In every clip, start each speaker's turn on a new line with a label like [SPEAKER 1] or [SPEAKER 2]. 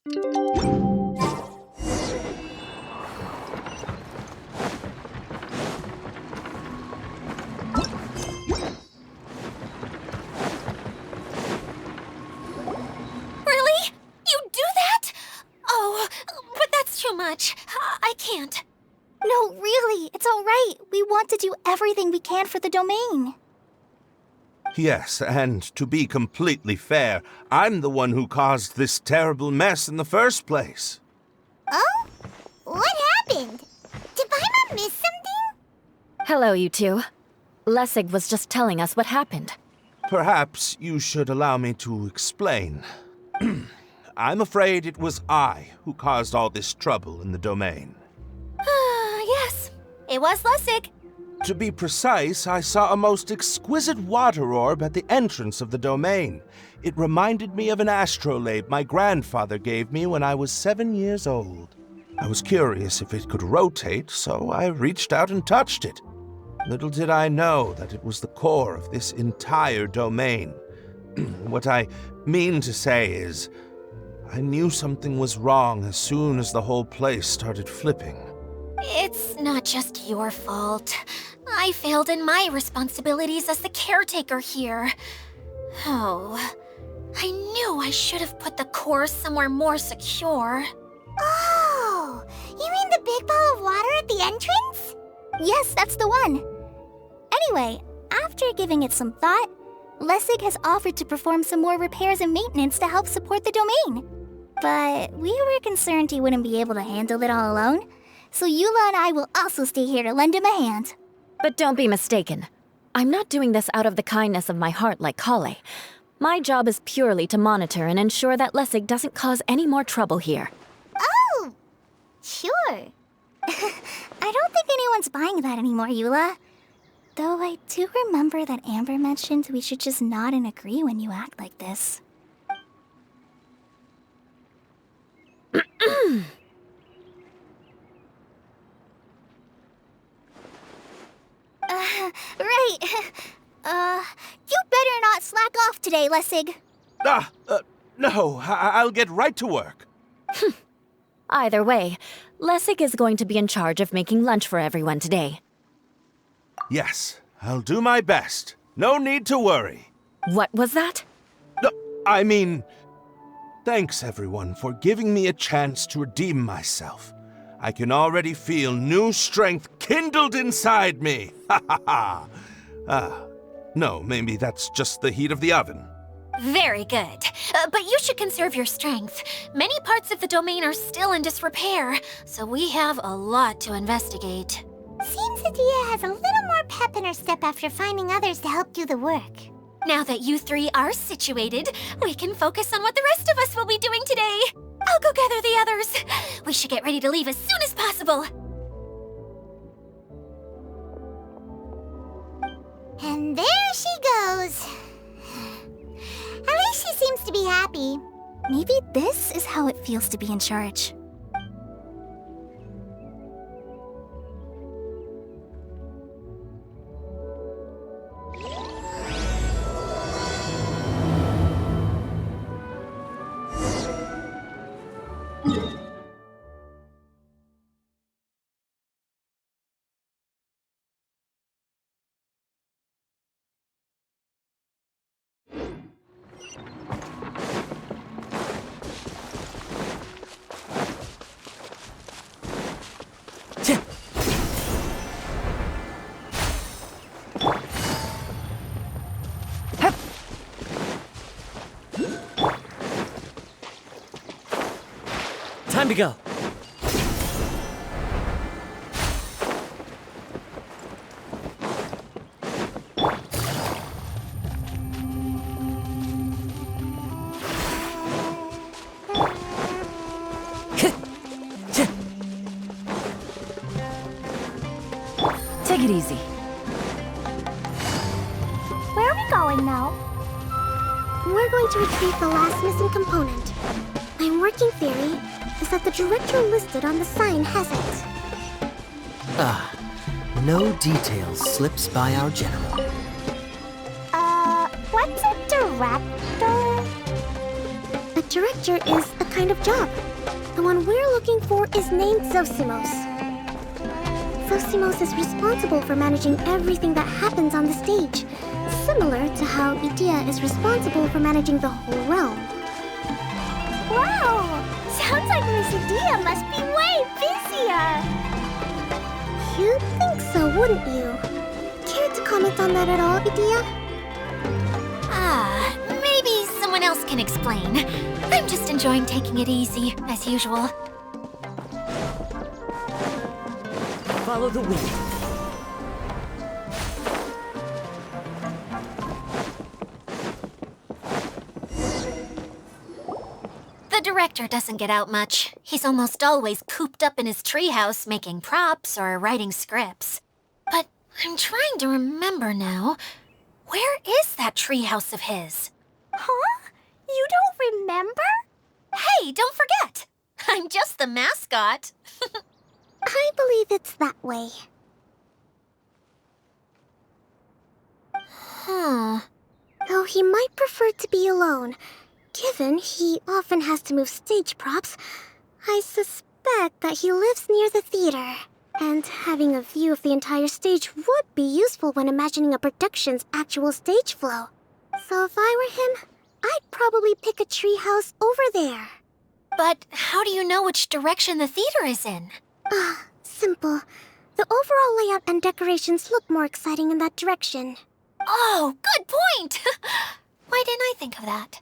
[SPEAKER 1] Really? You do that? Oh, but that's too much. I can't.
[SPEAKER 2] No, really, it's all right. We want to do everything we can for the domain.
[SPEAKER 3] Yes, and to be completely fair, I'm the one who caused this terrible mess in the first place.
[SPEAKER 4] Oh? What happened? Did Paimon miss something?
[SPEAKER 5] Hello, you two. Lessig was just telling us what happened.
[SPEAKER 3] Perhaps you should allow me to explain. I'm afraid it was I who caused all this trouble in the domain.
[SPEAKER 1] Yes, it was Lessig.
[SPEAKER 3] To be precise, I saw a most exquisite water orb at the entrance of the domain. It reminded me of an astrolabe my grandfather gave me when I was 7 years old. I was curious if it could rotate, so I reached out and touched it. Little did I know that it was the core of this entire domain. What I mean to say is, I knew something was wrong as soon as the whole place started flipping.
[SPEAKER 1] It's not just your fault. I failed in my responsibilities as the caretaker here. Oh, I knew I should have put the core somewhere more secure.
[SPEAKER 4] Oh, you mean the big ball of water at the entrance?
[SPEAKER 2] Yes, that's the one. Anyway, after giving it some thought, Lessig has offered to perform some more repairs and maintenance to help support the domain. But we were concerned he wouldn't be able to handle it all alone, so Eula and I will also stay here to lend him a hand.
[SPEAKER 5] But don't be mistaken. I'm not doing this out of the kindness of my heart like Kale. My job is purely to monitor and ensure that Lessig doesn't cause any more trouble here.
[SPEAKER 4] Oh, sure.
[SPEAKER 2] I don't think anyone's buying that anymore, Eula. Though I do remember that Amber mentioned we should just nod and agree when you act like this. Right. You better not slack off today, Lessig.
[SPEAKER 3] No, I'll get right to work.
[SPEAKER 5] Either way, Lessig is going to be in charge of making lunch for everyone today.
[SPEAKER 3] Yes, I'll do my best. No need to worry.
[SPEAKER 5] What was that?
[SPEAKER 3] No, I mean, thanks everyone for giving me a chance to redeem myself. I can already feel new strength kindled inside me. Ha ha ha. No, maybe that's just the heat of the oven.
[SPEAKER 1] Very good. But you should conserve your strength. Many parts of the domain are still in disrepair, so we have a lot to investigate.
[SPEAKER 4] Seems Adia has a little more pep in her step after finding others to help do the work.
[SPEAKER 1] Now that you three are situated, we can focus on what the rest of us will be doing today. I'll go gather the others. We should get ready to leave as soon as possible.
[SPEAKER 4] And there she goes. At least she seems to be happy.
[SPEAKER 2] Maybe this is how it feels to be in charge.
[SPEAKER 6] Time to go.
[SPEAKER 5] Take it easy.
[SPEAKER 4] Where are we going now? We're going to retrieve the last missing component. My working theory is that the director listed on the sign hasn't.
[SPEAKER 6] No details slips by our general.
[SPEAKER 4] What's a director? A director is a kind of job. The one we're looking for is named Zosimos. Zosimos is responsible for managing everything that happens on the stage, similar to how Idea is responsible for managing the whole realm.
[SPEAKER 2] Wow! Sounds like Miss Idea must be way busier!
[SPEAKER 4] You'd think so, wouldn't you? Care to comment on that at all, Idea?
[SPEAKER 1] Maybe someone else can explain. I'm just enjoying taking it easy, as usual.
[SPEAKER 6] Follow the wind.
[SPEAKER 1] The director doesn't get out much. He's almost always cooped up in his treehouse making props or writing scripts. But I'm trying to remember now. Where is that treehouse of his?
[SPEAKER 2] Huh? You don't remember?
[SPEAKER 1] Hey, don't forget! I'm just the mascot.
[SPEAKER 4] I believe it's that way. Though he might prefer to be alone, given he often has to move stage props, I suspect that he lives near the theater. And having a view of the entire stage would be useful when imagining a production's actual stage flow. So if I were him, I'd probably pick a treehouse over there.
[SPEAKER 1] But how do you know which direction the theater is in?
[SPEAKER 4] Simple. The overall layout and decorations look more exciting in that direction.
[SPEAKER 1] Oh, good point! Why didn't I think of that?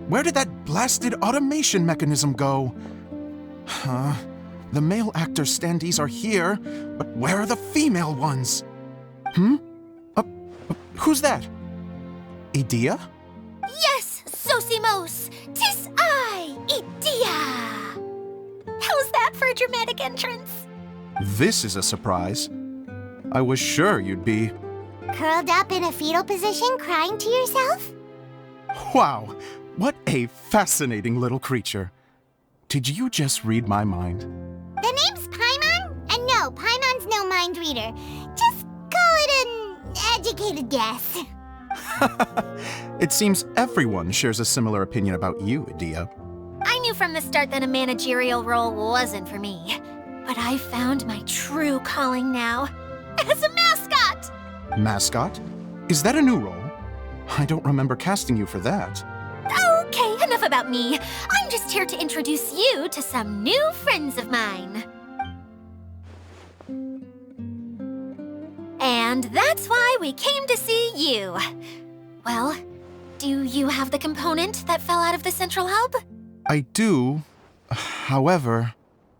[SPEAKER 7] Where did that blasted automation mechanism go? The male actor standees are here, but where are the female ones? Who's that? Idea?
[SPEAKER 1] Yes, Zosimos! 'Tis I, Idea! How's that for a dramatic entrance?
[SPEAKER 7] This is a surprise. I was sure you'd be.
[SPEAKER 2] Curled up in a fetal position, crying to yourself?
[SPEAKER 7] Wow, what a fascinating little creature. Did you just read my mind?
[SPEAKER 2] The name's Paimon? And no, Paimon's no mind reader. Just call it an educated guess.
[SPEAKER 7] It seems everyone shares a similar opinion about you, Idea.
[SPEAKER 1] I knew from the start that a managerial role wasn't for me. But I found my true calling now. As a mascot!
[SPEAKER 7] Mascot? Is that a new role? I don't remember casting you for that.
[SPEAKER 1] Okay, enough about me. I'm just here to introduce you to some new friends of mine. And that's why we came to see you. Well, do you have the component that fell out of the central hub?
[SPEAKER 7] I do. However,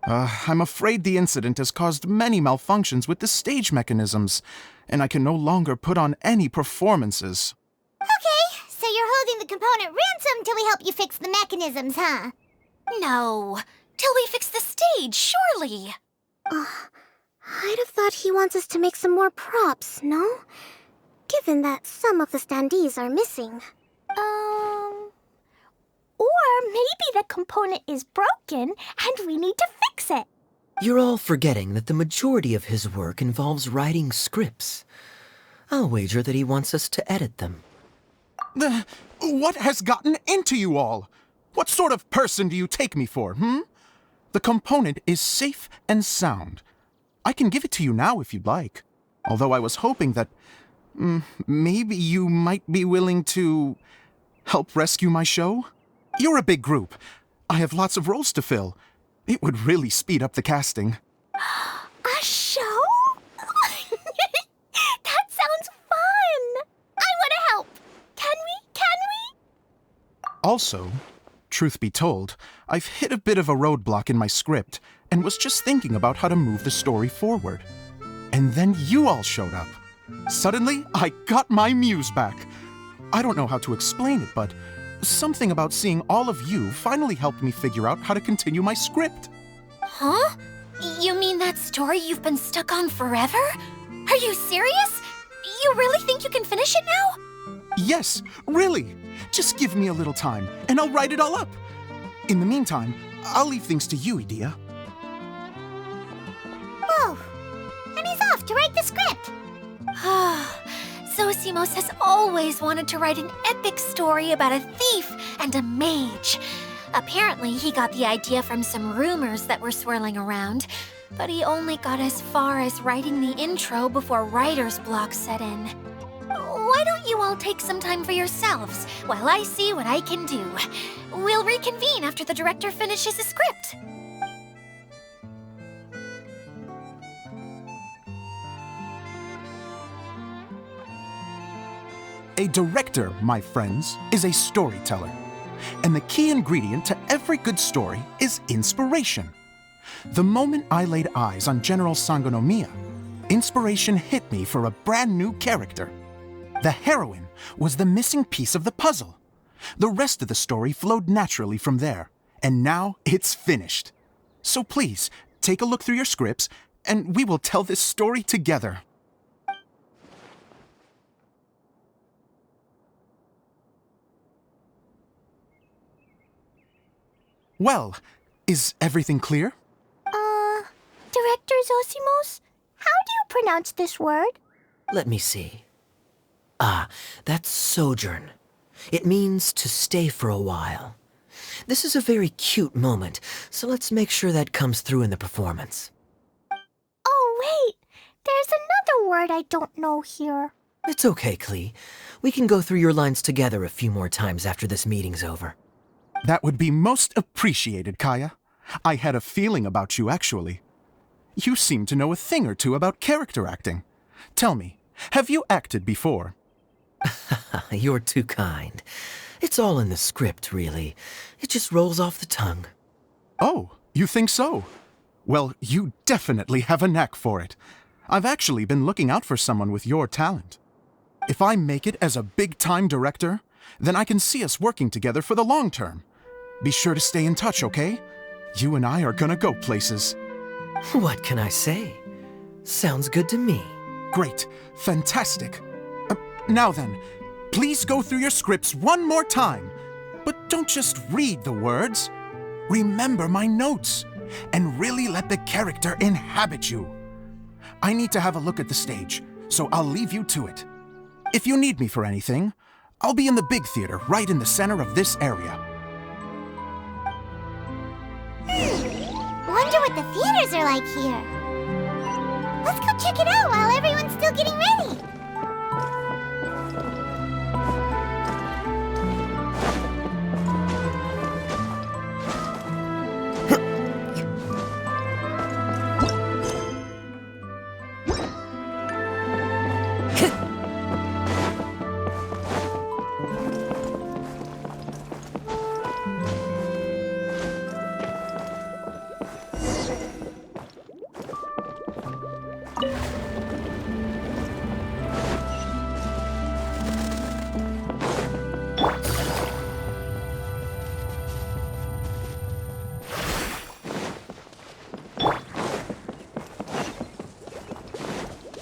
[SPEAKER 7] I'm afraid the incident has caused many malfunctions with the stage mechanisms, and I can no longer put on any performances.
[SPEAKER 2] Okay, so you're holding the component ransom till we help you fix the mechanisms, huh?
[SPEAKER 1] No, till we fix the stage, surely.
[SPEAKER 4] I'd have thought he wants us to make some more props, no? Given that some of the standees are missing.
[SPEAKER 2] Or maybe the component is broken and we need to fix it.
[SPEAKER 6] You're all forgetting that the majority of his work involves writing scripts. I'll wager that he wants us to edit them.
[SPEAKER 7] What has gotten into you all? What sort of person do you take me for, The component is safe and sound. I can give it to you now if you'd like. Although I was hoping that maybe you might be willing to help rescue my show? You're a big group. I have lots of roles to fill. It would really speed up the casting.
[SPEAKER 2] A show? That sounds fun! I want to help! Can we?
[SPEAKER 7] Also, truth be told, I've hit a bit of a roadblock in my script and was just thinking about how to move the story forward. And then you all showed up. Suddenly, I got my muse back. I don't know how to explain it, but something about seeing all of you finally helped me figure out how to continue my script.
[SPEAKER 1] Huh? You mean that story you've been stuck on forever? Are you serious? You really think you can finish it now?
[SPEAKER 7] Yes, really. Just give me a little time, and I'll write it all up. In the meantime, I'll leave things to you, Edea.
[SPEAKER 2] Whoa! And he's off to write the script!
[SPEAKER 1] Zosimos has always wanted to write an epic story about a thief and a mage. Apparently, he got the idea from some rumors that were swirling around, but he only got as far as writing the intro before writer's block set in. Why don't you all take some time for yourselves while I see what I can do? We'll reconvene after the director finishes his script.
[SPEAKER 7] A director, my friends, is a storyteller. And the key ingredient to every good story is inspiration. The moment I laid eyes on General Sangonomiya, inspiration hit me for a brand new character. The heroine was the missing piece of the puzzle. The rest of the story flowed naturally from there, and now it's finished. So please, take a look through your scripts, and we will tell this story together. Well, is everything clear?
[SPEAKER 2] Director Zosimos, how do you pronounce this word?
[SPEAKER 6] Let me see. Ah, that's sojourn. It means to stay for a while. This is a very cute moment, so let's make sure that comes through in the performance.
[SPEAKER 2] Oh, wait! There's another word I don't know here.
[SPEAKER 6] It's okay, Klee. We can go through your lines together a few more times after this meeting's over.
[SPEAKER 7] That would be most appreciated, Kaya. I had a feeling about you, actually. You seem to know a thing or two about character acting. Tell me, have you acted before?
[SPEAKER 6] You're too kind. It's all in the script, really. It just rolls off the tongue.
[SPEAKER 7] Oh, you think so? Well, you definitely have a knack for it. I've actually been looking out for someone with your talent. If I make it as a big-time director, then I can see us working together for the long term. Be sure to stay in touch, okay? You and I are gonna go places.
[SPEAKER 6] What can I say? Sounds good to me.
[SPEAKER 7] Great. Fantastic. Now then, please go through your scripts one more time. But don't just read the words. Remember my notes, and really let the character inhabit you. I need to have a look at the stage, so I'll leave you to it. If you need me for anything, I'll be in the big theater right in the center of this area.
[SPEAKER 2] Wonder what the theaters are like here. Let's go check it out while everyone's still getting ready.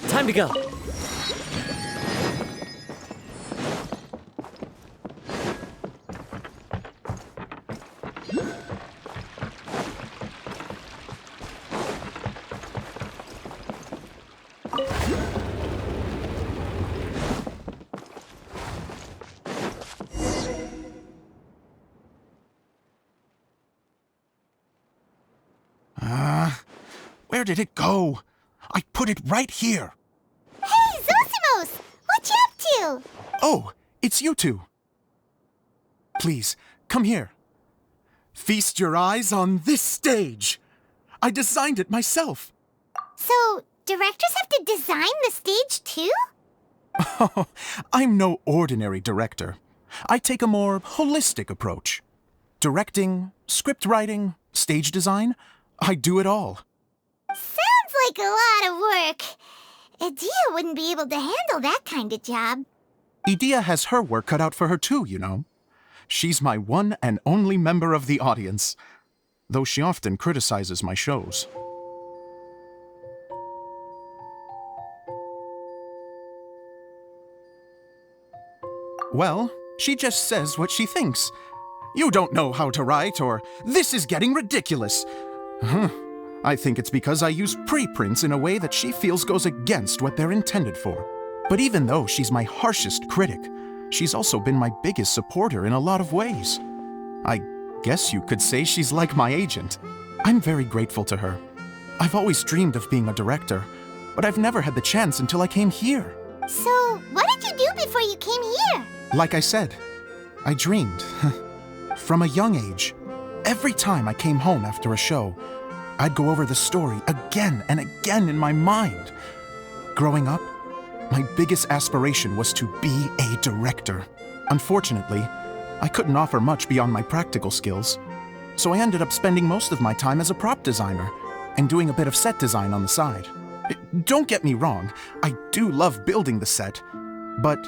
[SPEAKER 6] Time to go.
[SPEAKER 7] Where did it go? I put it right here.
[SPEAKER 2] Hey, Zosimos! What you up to?
[SPEAKER 7] Oh, it's you two. Please, come here. Feast your eyes on this stage. I designed it myself.
[SPEAKER 2] So, directors have to design the stage too?
[SPEAKER 7] Oh, I'm no ordinary director. I take a more holistic approach. Directing, script writing, stage design, I do it all.
[SPEAKER 4] Sounds like a lot of work. Adia wouldn't be able to handle that kind of job.
[SPEAKER 7] Adia has her work cut out for her too, you know. She's my one and only member of the audience, though she often criticizes my shows. Well, she just says what she thinks. You don't know how to write, or this is getting ridiculous. I think it's because I use preprints in a way that she feels goes against what they're intended for. But even though she's my harshest critic, she's also been my biggest supporter in a lot of ways. I guess you could say she's like my agent. I'm very grateful to her. I've always dreamed of being a director, but I've never had the chance until I came here.
[SPEAKER 4] So, what did you do before you came here?
[SPEAKER 7] Like I said, I dreamed. From a young age, every time I came home after a show, I'd go over the story again and again in my mind. Growing up, my biggest aspiration was to be a director. Unfortunately, I couldn't offer much beyond my practical skills, so I ended up spending most of my time as a prop designer and doing a bit of set design on the side. Don't get me wrong, I do love building the set, but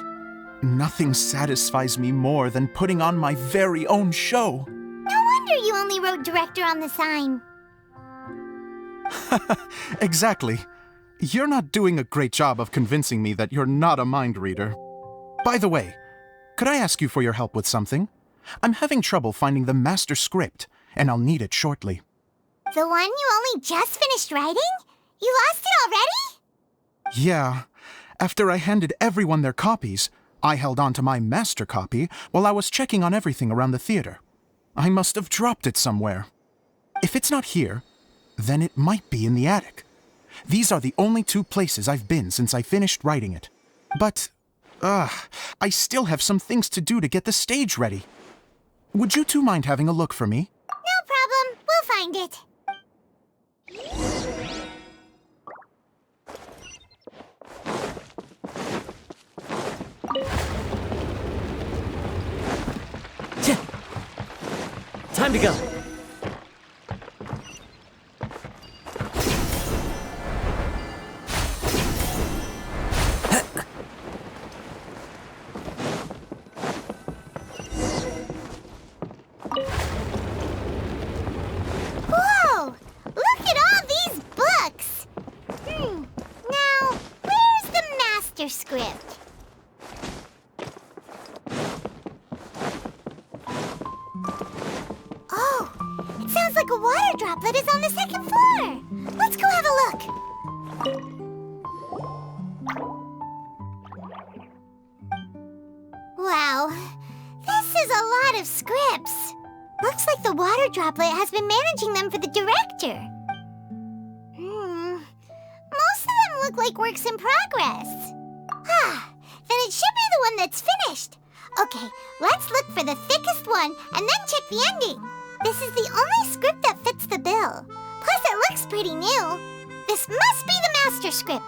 [SPEAKER 7] nothing satisfies me more than putting on my very own show.
[SPEAKER 4] No wonder you only wrote director on the sign.
[SPEAKER 7] Exactly. You're not doing a great job of convincing me that you're not a mind reader. By the way, could I ask you for your help with something? I'm having trouble finding the master script, and I'll need it shortly.
[SPEAKER 4] The one you only just finished writing? You lost it already?
[SPEAKER 7] Yeah. After I handed everyone their copies, I held on to my master copy while I was checking on everything around the theater. I must have dropped it somewhere. If it's not here, then it might be in the attic. These are the only two places I've been since I finished writing it. But, I still have some things to do to get the stage ready. Would you two mind having a look for me?
[SPEAKER 4] No problem. We'll find it.
[SPEAKER 8] Time to go.
[SPEAKER 4] Whoa! Look at all these books! Now, where's the master script? Oh, it sounds like a water droplet is on the second floor. Let's go have a look. Wow, this is a lot of scripts. Looks like the water droplet has been managing them for the director. Most of them look like works in progress. Then it should be the one that's finished. Okay, let's look for the thickest one and then check the ending. This is the only script that fits the bill. Plus, it looks pretty new. This must be the master script.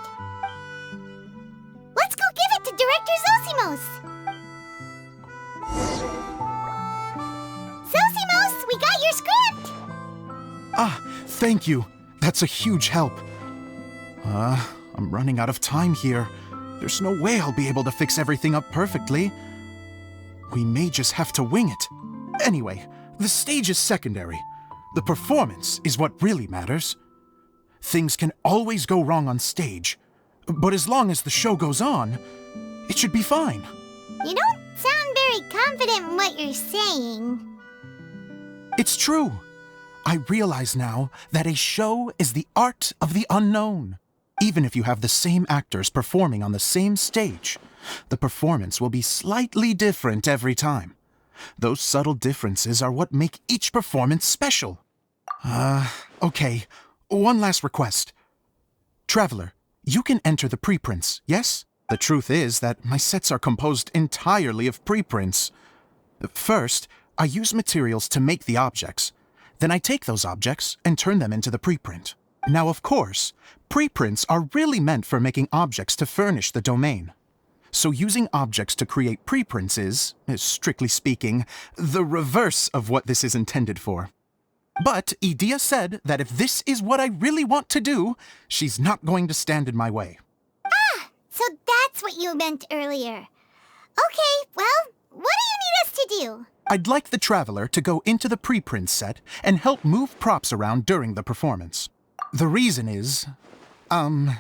[SPEAKER 4] Let's go give it to Director Zosimos. Zosimos, we got your script!
[SPEAKER 7] Thank you. That's a huge help. I'm running out of time here. There's no way I'll be able to fix everything up perfectly. We may just have to wing it. Anyway, the stage is secondary. The performance is what really matters. Things can always go wrong on stage, but as long as the show goes on, it should be fine.
[SPEAKER 4] You don't sound very confident in what you're saying.
[SPEAKER 7] It's true. I realize now that a show is the art of the unknown. Even if you have the same actors performing on the same stage, the performance will be slightly different every time. Those subtle differences are what make each performance special. Okay. One last request. Traveler, you can enter the preprints, yes? The truth is that my sets are composed entirely of preprints. First, I use materials to make the objects. Then I take those objects and turn them into the preprint. Now, of course, preprints are really meant for making objects to furnish the domain. So using objects to create preprints is, strictly speaking, the reverse of what this is intended for. But Edea said that if this is what I really want to do, she's not going to stand in my way.
[SPEAKER 2] So that's what you meant earlier. Okay, well, what do you need us to do?
[SPEAKER 7] I'd like the Traveler to go into the preprint set and help move props around during the performance. The reason is,
[SPEAKER 2] Oh,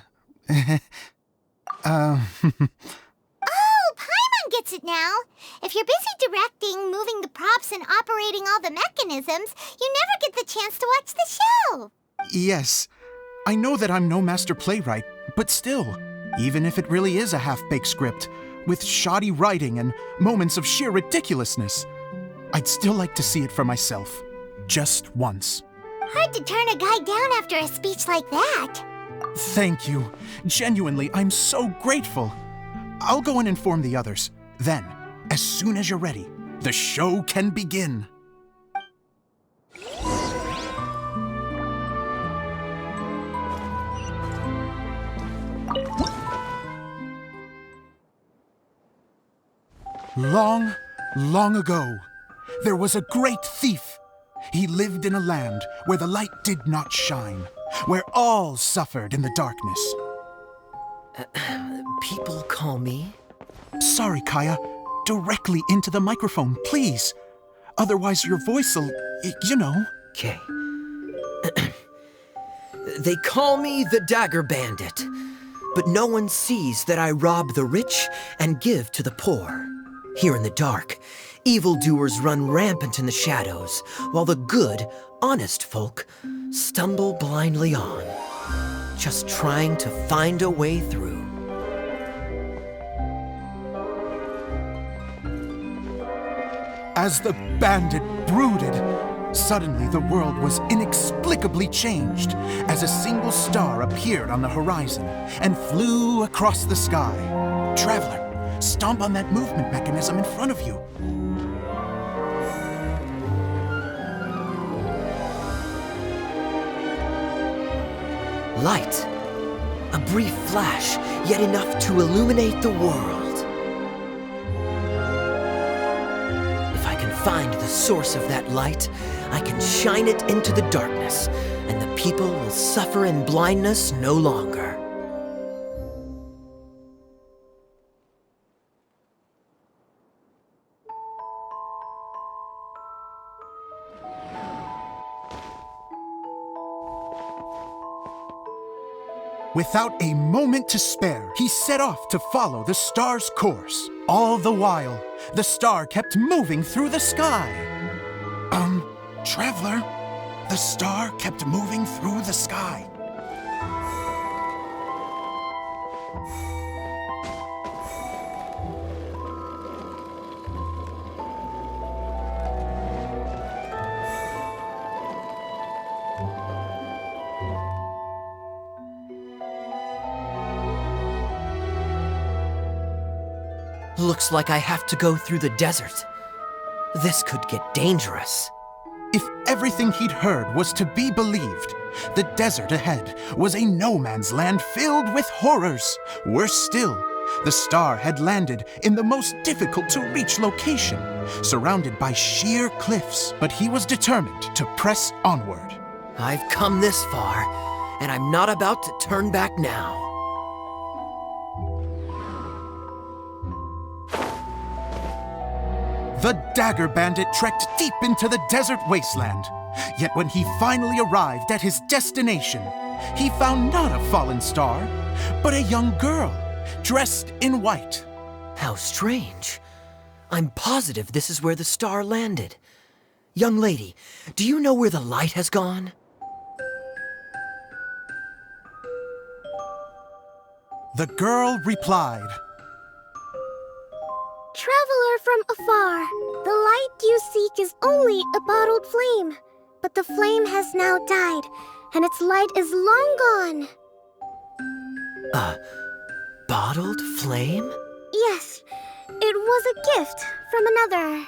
[SPEAKER 2] Paimon gets it now. If you're busy directing, moving the props, and operating all the mechanisms, you never get the chance to watch the show.
[SPEAKER 7] Yes, I know that I'm no master playwright, but still, even if it really is a half-baked script, with shoddy writing and moments of sheer ridiculousness, I'd still like to see it for myself. Just once.
[SPEAKER 2] Hard to turn a guy down after a speech like that.
[SPEAKER 7] Thank you. Genuinely, I'm so grateful. I'll go and inform the others. Then, as soon as you're ready, the show can begin. Long, long ago, there was a great thief. He lived in a land where the light did not shine, where all suffered in the darkness.
[SPEAKER 6] People call me...
[SPEAKER 7] Sorry, Kaya. Directly into the microphone, please. Otherwise your voice'll, you know.
[SPEAKER 6] Okay. They call me the Dagger Bandit, but no one sees that I rob the rich and give to the poor. Here in the dark, evildoers run rampant in the shadows, while the good, honest folk stumble blindly on, just trying to find a way through.
[SPEAKER 7] As the bandit brooded, suddenly the world was inexplicably changed as a single star appeared on the horizon and flew across the sky. Traveler, stomp on that movement mechanism in front of you.
[SPEAKER 6] Light. A brief flash, yet enough to illuminate the world. If I can find the source of that light, I can shine it into the darkness, and the people will suffer in blindness no longer.
[SPEAKER 7] Without a moment to spare, he set off to follow the star's course. All the while, the star kept moving through the sky. Traveler, the star kept moving through the sky.
[SPEAKER 6] Looks like I have to go through the desert. This could get dangerous.
[SPEAKER 7] If everything he'd heard was to be believed, the desert ahead was a no-man's land filled with horrors. Worse still, the star had landed in the most difficult-to-reach location, surrounded by sheer cliffs, but he was determined to press onward.
[SPEAKER 6] I've come this far, and I'm not about to turn back now.
[SPEAKER 7] The Dagger Bandit trekked deep into the desert wasteland. Yet when he finally arrived at his destination, he found not a fallen star, but a young girl, dressed in white.
[SPEAKER 6] How strange. I'm positive this is where the star landed. Young lady, do you know where the light has gone?
[SPEAKER 7] The girl replied,
[SPEAKER 4] Traveler from afar, the light you seek is only a bottled flame. But the flame has now died, and its light is long gone.
[SPEAKER 6] A bottled flame?
[SPEAKER 4] Yes, it was a gift from another.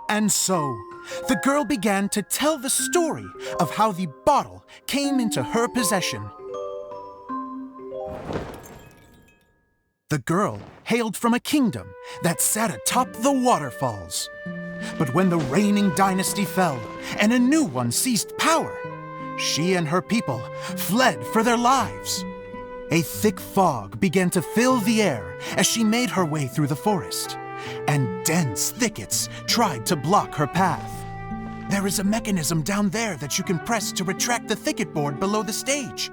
[SPEAKER 7] And so, the girl began to tell the story of how the bottle came into her possession. The girl hailed from a kingdom that sat atop the waterfalls. But when the reigning dynasty fell and a new one seized power, she and her people fled for their lives. A thick fog began to fill the air as she made her way through the forest, and dense thickets tried to block her path. There is a mechanism down there that you can press to retract the thicket board below the stage.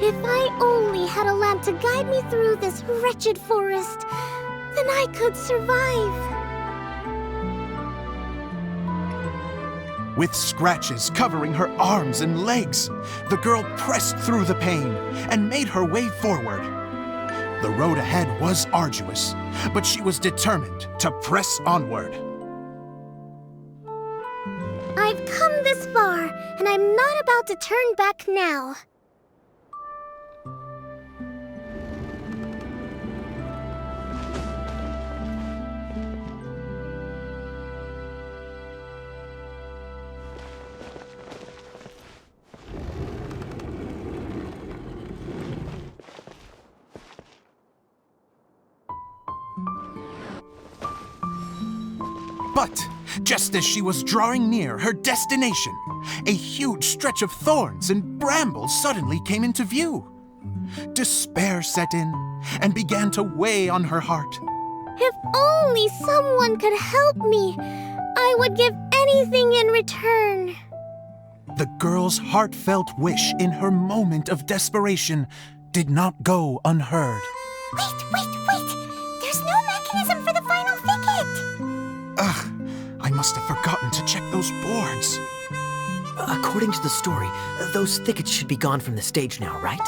[SPEAKER 4] If I only had a lamp to guide me through this wretched forest, then I could survive.
[SPEAKER 7] With scratches covering her arms and legs, the girl pressed through the pain and made her way forward. The road ahead was arduous, but she was determined to press onward.
[SPEAKER 4] I've come this far, and I'm not about to turn back now.
[SPEAKER 7] But just as she was drawing near her destination, a huge stretch of thorns and brambles suddenly came into view. Despair set in and began to weigh on her heart.
[SPEAKER 4] If only someone could help me, I would give anything in return.
[SPEAKER 7] The girl's heartfelt wish in her moment of desperation did not go unheard.
[SPEAKER 4] Wait! There's no mechanism for the final thicket!
[SPEAKER 7] Ugh, I must have forgotten to check those boards.
[SPEAKER 6] According to the story, those thickets should be gone from the stage now, right?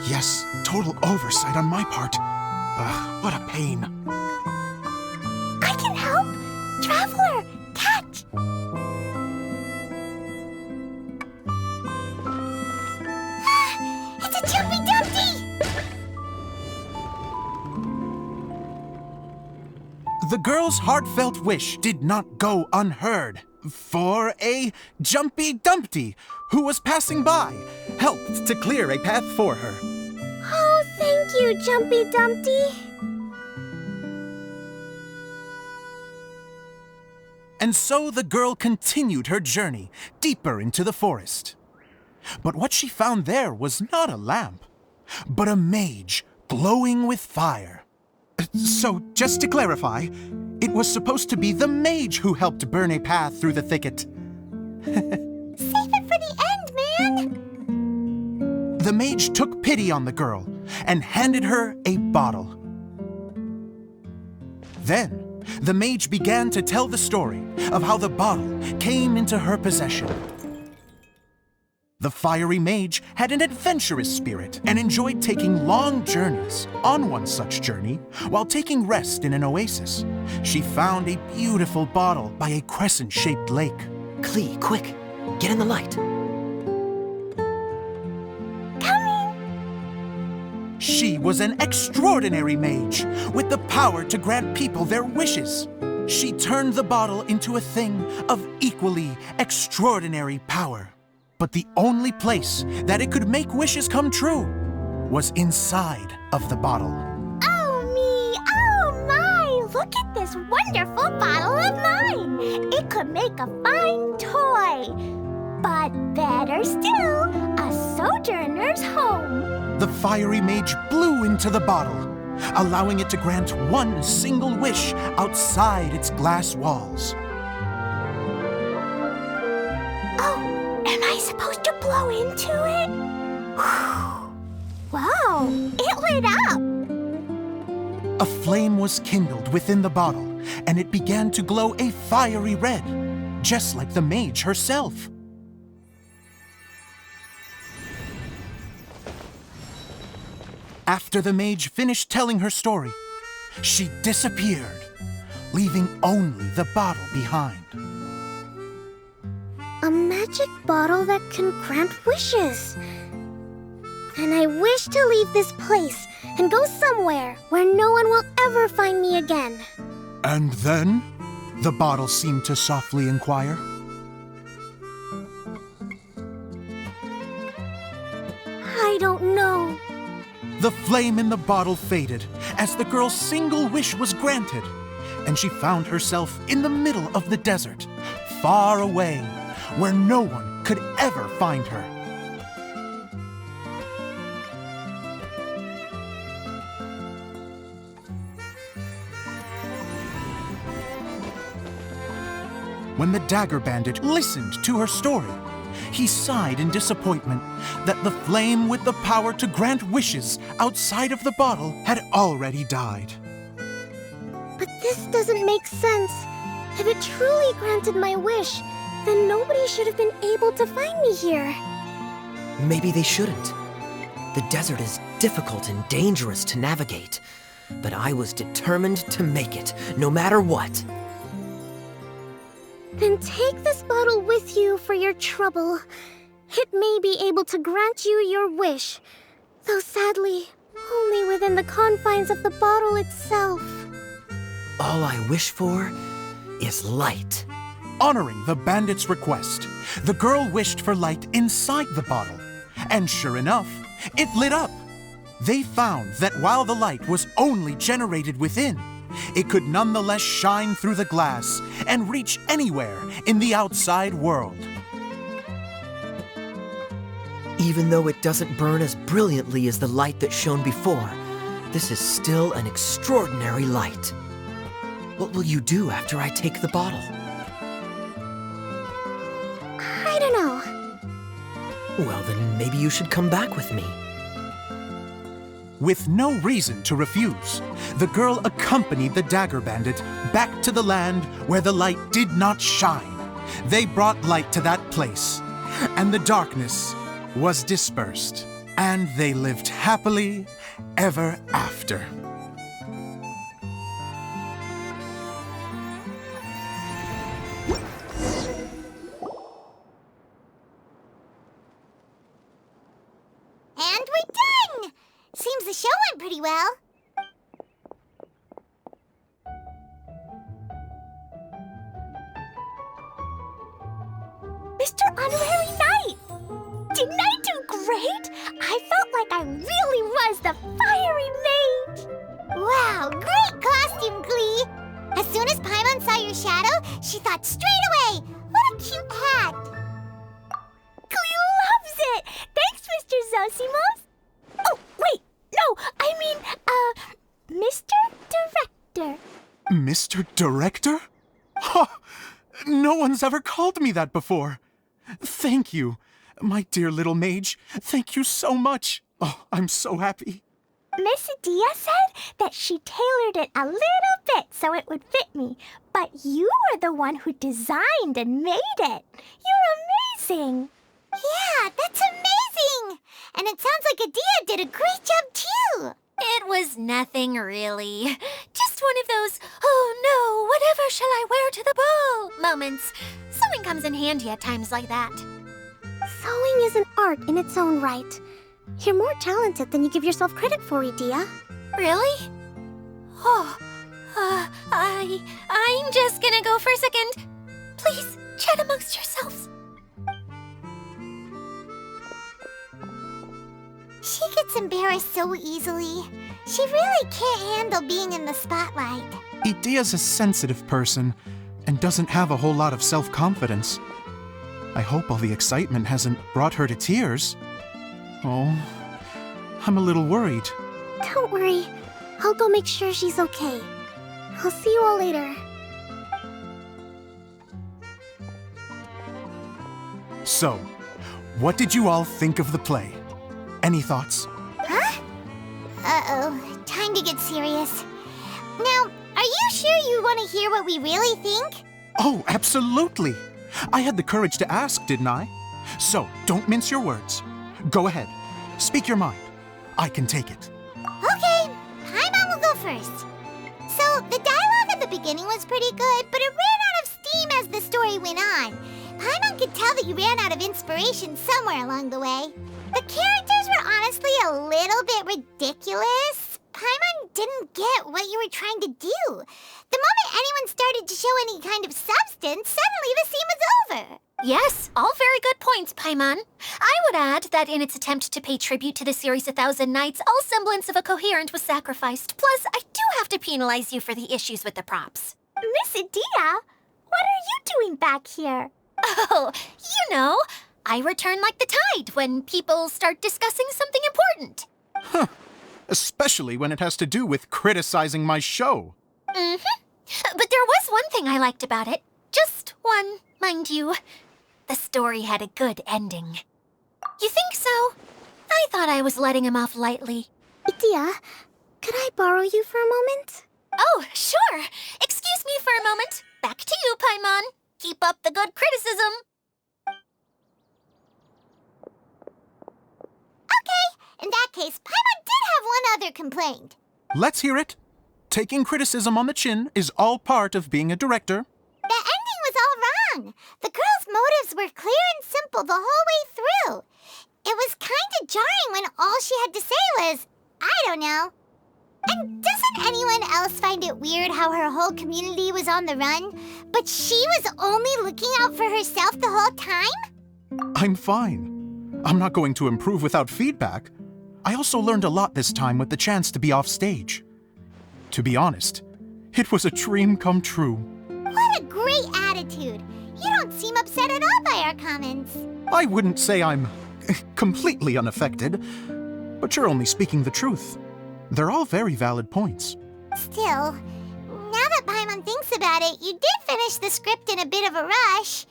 [SPEAKER 7] Yes, total oversight on my part. Ugh, what a pain.
[SPEAKER 4] I can help! Traveler, catch! It's a Jumpy Dumpty!
[SPEAKER 7] The girl's heartfelt wish did not go unheard, for a Jumpy Dumpty who was passing by helped to clear a path for her.
[SPEAKER 4] Oh, thank you, Jumpy Dumpty.
[SPEAKER 7] And so the girl continued her journey deeper into the forest. But what she found there was not a lamp, but a mage glowing with fire. So, just to clarify, it was supposed to be the mage who helped burn a path through the thicket.
[SPEAKER 4] Save it for the end, man!
[SPEAKER 7] The mage took pity on the girl and handed her a bottle. Then, the mage began to tell the story of how the bottle came into her possession. The fiery mage had an adventurous spirit and enjoyed taking long journeys. On one such journey, while taking rest in an oasis, she found a beautiful bottle by a crescent-shaped lake.
[SPEAKER 6] Klee, quick, get in the light.
[SPEAKER 7] She was an extraordinary mage with the power to grant people their wishes. She turned the bottle into a thing of equally extraordinary power. But the only place that it could make wishes come true was inside of the bottle.
[SPEAKER 4] Oh me! Oh my! Look at this wonderful bottle of mine! It could make a fine toy! But better still, a sojourner's home!
[SPEAKER 7] The fiery mage blew into the bottle, allowing it to grant one single wish outside its glass walls.
[SPEAKER 4] Am I supposed to blow into it? Wow, it lit up!
[SPEAKER 7] A flame was kindled within the bottle, and it began to glow a fiery red, just like the mage herself. After the mage finished telling her story, she disappeared, leaving only the bottle behind.
[SPEAKER 4] A magic bottle that can grant wishes. And I wish to leave this place and go somewhere where no one will ever find me again.
[SPEAKER 7] And then, The bottle seemed to softly inquire.
[SPEAKER 4] I don't know.
[SPEAKER 7] The flame in the bottle faded as the girl's single wish was granted, and she found herself in the middle of the desert, far away, where no one could ever find her. When the Dagger Bandit listened to her story, he sighed in disappointment that the flame with the power to grant wishes outside of the bottle had already died.
[SPEAKER 4] But this doesn't make sense. If it truly granted my wish, then nobody should have been able to find me here.
[SPEAKER 6] Maybe they shouldn't. The desert is difficult and dangerous to navigate, but I was determined to make it, no matter what.
[SPEAKER 4] Then take this bottle with you for your trouble. It may be able to grant you your wish, though sadly, only within the confines of the bottle itself.
[SPEAKER 6] All I wish for is light.
[SPEAKER 7] Honoring the bandit's request, the girl wished for light inside the bottle, and sure enough, it lit up. They found that while the light was only generated within, it could nonetheless shine through the glass and reach anywhere in the outside world.
[SPEAKER 6] Even though it doesn't burn as brilliantly as the light that shone before, this is still an extraordinary light. What will you do after I take the bottle?
[SPEAKER 4] I don't know.
[SPEAKER 6] Well, then maybe you should come back with me.
[SPEAKER 7] With no reason to refuse, the girl accompanied the Dagger Bandit back to the land where the light did not shine. They brought light to that place, and the darkness was dispersed, and they lived happily ever after.
[SPEAKER 2] And we're done! Seems the show went pretty well.
[SPEAKER 4] Mr. Honorary Knight! Didn't I do great? I felt like I really was the fiery mage!
[SPEAKER 2] Wow, great costume, Glee! As soon as Paimon saw your shadow, she thought straight away, what a cute hat!
[SPEAKER 4] Glee loves it! Thanks, Mr. Zosimos! Oh, wait! No, I mean, Mr. Director.
[SPEAKER 7] Mr. Director? Ha! No one's ever called me that before. Thank you, my dear little mage. Thank you so much. Oh, I'm so happy.
[SPEAKER 4] Miss Adia said that she tailored it a little bit so it would fit me, but you were the one who designed and made it. You're amazing.
[SPEAKER 2] Yeah, that's amazing! And it sounds like Adia did a great job too!
[SPEAKER 1] It was nothing really. Just one of those, oh no, whatever shall I wear to the ball moments. Sewing comes in handy at times like that.
[SPEAKER 4] Sewing is an art in its own right. You're more talented than you give yourself credit for, Adia.
[SPEAKER 1] Really? Oh, I'm just gonna go for a second. Please, chat amongst yourselves.
[SPEAKER 2] She gets embarrassed so easily. She really can't handle being in the spotlight.
[SPEAKER 7] Adia's a sensitive person and doesn't have a whole lot of self-confidence. I hope all the excitement hasn't brought her to tears. Oh, I'm a little worried.
[SPEAKER 4] Don't worry. I'll go make sure she's okay. I'll see you all later.
[SPEAKER 7] So, what did you all think of the play? Any thoughts?
[SPEAKER 2] Huh? Uh-oh, time to get serious. Now, are you sure you want to hear what we really think?
[SPEAKER 7] Oh, absolutely. I had the courage to ask, didn't I? So, don't mince your words. Go ahead. Speak your mind. I can take it.
[SPEAKER 2] Okay, Paimon will go first. So, the dialogue at the beginning was pretty good, but it ran out of steam as the story went on. Paimon could tell that you ran out of inspiration somewhere along the way. The characters were honestly a little bit ridiculous. Paimon didn't get what you were trying to do. The moment anyone started to show any kind of substance, suddenly the scene was over.
[SPEAKER 1] Yes, all very good points, Paimon. I would add that in its attempt to pay tribute to the series 1,000 Nights, all semblance of a coherent was sacrificed. Plus, I do have to penalize you for the issues with the props.
[SPEAKER 2] Miss Adia, what are you doing back here?
[SPEAKER 1] Oh, you know, I return like the tide when people start discussing something important.
[SPEAKER 7] Huh. Especially when it has to do with criticizing my show.
[SPEAKER 1] Mm-hmm. But there was one thing I liked about it. Just one, mind you. The story had a good ending. You think so? I thought I was letting him off lightly.
[SPEAKER 4] Idia, could I borrow you for a moment?
[SPEAKER 1] Oh, sure. Excuse me for a moment. Back to you, Paimon. Keep up the good criticism.
[SPEAKER 2] Okay, in that case, Paimon did have one other complaint.
[SPEAKER 7] Let's hear it. Taking criticism on the chin is all part of being a director.
[SPEAKER 2] The ending was all wrong. The girl's motives were clear and simple the whole way through. It was kind of jarring when all she had to say was, I don't know. And doesn't anyone else find it weird how her whole community was on the run, but she was only looking out for herself the whole time?
[SPEAKER 7] I'm fine. I'm not going to improve without feedback. I also learned a lot this time with the chance to be off stage. To be honest, it was a dream come true.
[SPEAKER 2] What a great attitude. You don't seem upset at all by our comments.
[SPEAKER 7] I wouldn't say I'm completely unaffected, but you're only speaking the truth. They're all very valid points.
[SPEAKER 2] Still, now that Paimon thinks about it, you did finish the script in a bit of a rush.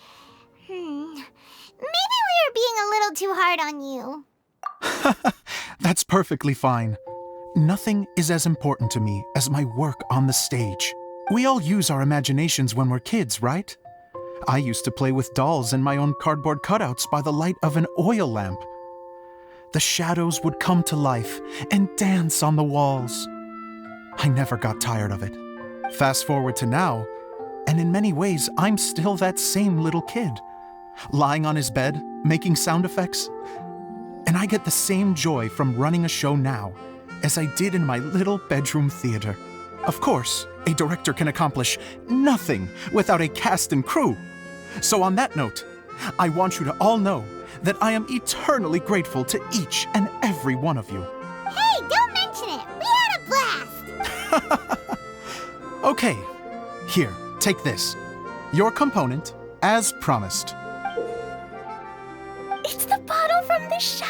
[SPEAKER 2] Maybe we were being a little too hard on you.
[SPEAKER 7] That's perfectly fine. Nothing is as important to me as my work on the stage. We all use our imaginations when we're kids, right? I used to play with dolls and my own cardboard cutouts by the light of an oil lamp. The shadows would come to life and dance on the walls. I never got tired of it. Fast forward to now, and in many ways, I'm still that same little kid, lying on his bed, making sound effects. And I get the same joy from running a show now as I did in my little bedroom theater. Of course, a director can accomplish nothing without a cast and crew. So on that note, I want you to all know that I am eternally grateful to each and every one of you.
[SPEAKER 2] Hey, don't mention it. We had a blast.
[SPEAKER 7] Okay, here, take this. Your component, as promised.
[SPEAKER 2] It's the bottle from the show.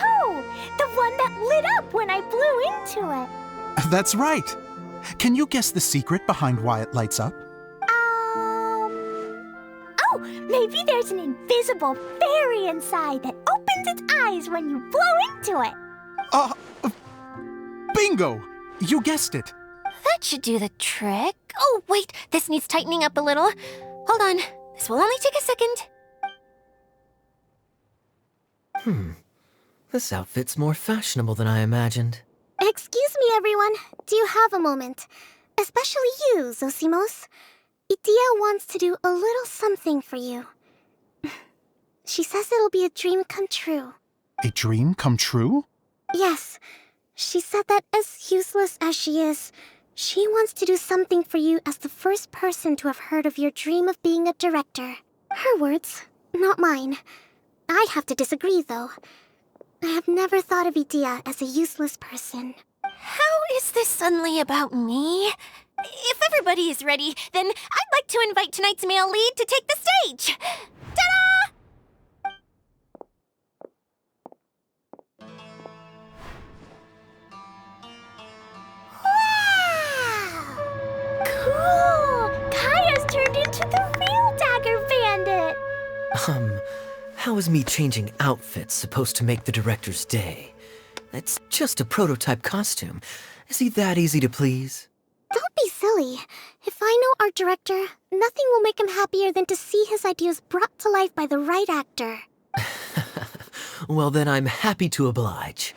[SPEAKER 2] The one that lit up when I blew into it.
[SPEAKER 7] That's right. Can you guess the secret behind why it lights up?
[SPEAKER 2] Oh, maybe there's an invisible fairy inside that opens its eyes when you blow into it.
[SPEAKER 7] Bingo! You guessed it.
[SPEAKER 1] That should do the trick. Oh, wait, this needs tightening up a little. Hold on, this will only take a second.
[SPEAKER 6] This outfit's more fashionable than I imagined.
[SPEAKER 4] Excuse me, everyone. Do you have a moment? Especially you, Zosimos. Idia wants to do a little something for you. She says it'll be a dream come true.
[SPEAKER 7] A dream come true?
[SPEAKER 4] Yes. She said that as useless as she is, she wants to do something for you as the first person to have heard of your dream of being a director. Her words, not mine. I'd have to disagree, though. I have never thought of Idia as a useless person.
[SPEAKER 1] How is this suddenly about me? If everybody is ready, then I'd like to invite tonight's male lead to take the stage. Ta-da!
[SPEAKER 2] Wow! Cool! Kaya's turned into the real Dagger Bandit!
[SPEAKER 6] How is me changing outfits supposed to make the director's day? It's just a prototype costume. Is he that easy to please?
[SPEAKER 4] Don't be silly. If I know our director, nothing will make him happier than to see his ideas brought to life by the right actor.
[SPEAKER 6] Well, then I'm happy to oblige.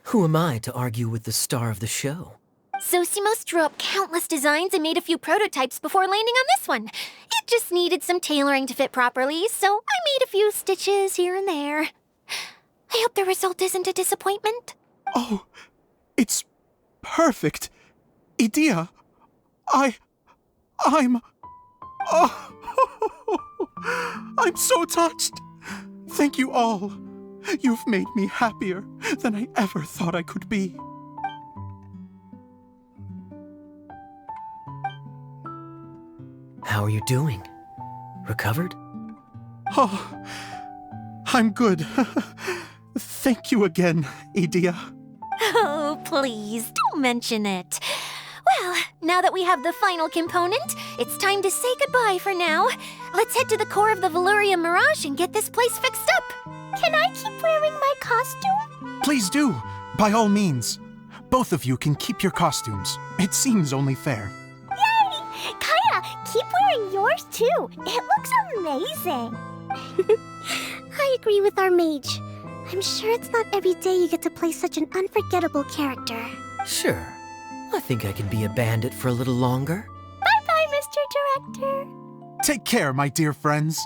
[SPEAKER 6] Who am I to argue with the star of the show?
[SPEAKER 1] Zosimos drew up countless designs and made a few prototypes before landing on this one. It just needed some tailoring to fit properly, so I made a few stitches here and there. I hope the result isn't a disappointment.
[SPEAKER 7] Oh, it's perfect. Edea, I'm... Oh, I'm so touched. Thank you all. You've made me happier than I ever thought I could be.
[SPEAKER 6] How are you doing? Recovered?
[SPEAKER 7] Oh, I'm good. Thank you again, Edea.
[SPEAKER 1] Oh, please, don't mention it. Well, now that we have the final component, it's time to say goodbye for now. Let's head to the core of the Valyria Mirage and get this place fixed up.
[SPEAKER 2] Can I keep wearing my costume?
[SPEAKER 7] Please do, by all means. Both of you can keep your costumes. It seems only fair.
[SPEAKER 2] Yay! Kaya, keep wearing yours too. It looks amazing.
[SPEAKER 4] I agree with our mage. I'm sure it's not every day you get to play such an unforgettable character.
[SPEAKER 6] Sure. I think I can be a bandit for a little longer.
[SPEAKER 2] Bye-bye, Mr. Director.
[SPEAKER 7] Take care, my dear friends.